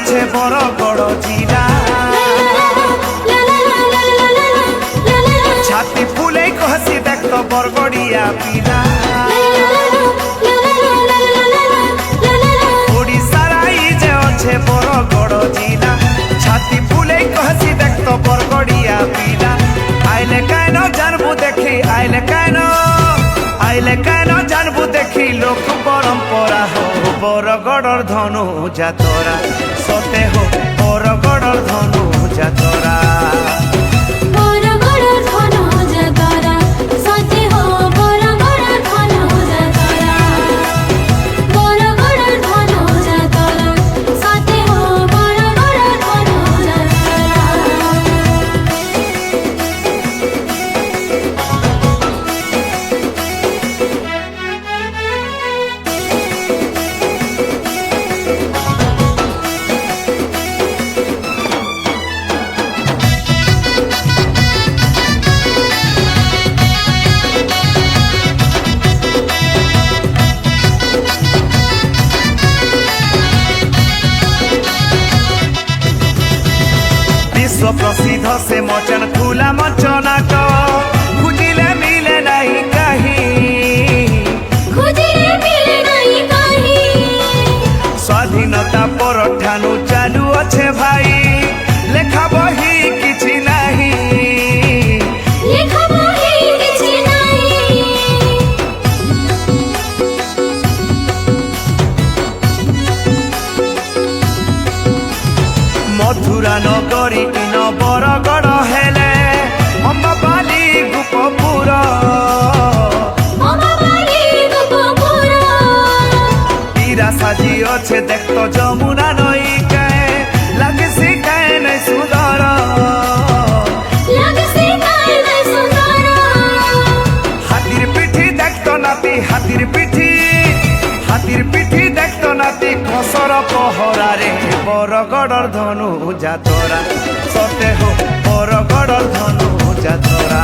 আছে বরগড় জিলা ছাতি ফুলে কহসি দেখতো বরগড়িয়া পিলা ওড়িশার আই যে আছে বরগড় জিলা ছাতি ফুলে কহসি দেখতো বরগড়িয়া পিলা আইলে কেন জানবু দেখি আইলে কেন জানবু দেখি লোক পরম্পরা হো বরগড়র ধনু যাতরা সতে হো বরগড়র ধনু যাতরা विश्व प्रसिद्ध से मोचन खुला मंचनाक खुजिले मिले नहीं कहीं स्वाधीनता पर ठानु चालू अच्छे भाई लेखा बही किछि नहीं मथुरा नगरी इन बरगड़ हेले अम्बाबाली गोपपुर तीरा साजी अच्छे देख तो जमुना नई के लगे सिखाए नहीं सुधर हाथीर पिठी देख तो नाती हाथीर पिठी देख तो नाती खसर पहरा रे बरगड़र धनु जातरा सते हो बरगड़र धनु जातरा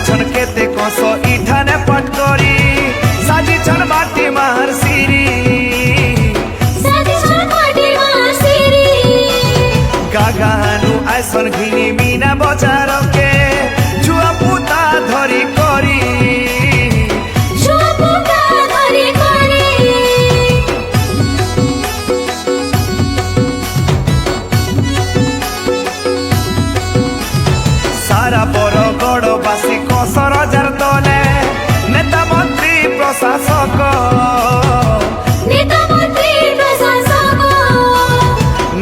छन केते कस इठाने पट करी साजी छन माटी मार सिरी गागानु आइसन घिनी मीना बजार के छुआ पुता धरी करी सारा बरगड़बासी कसर जार तले नेता मंत्री प्रशासक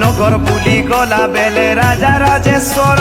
नगर बुली गला बेले राजा राजेश्वर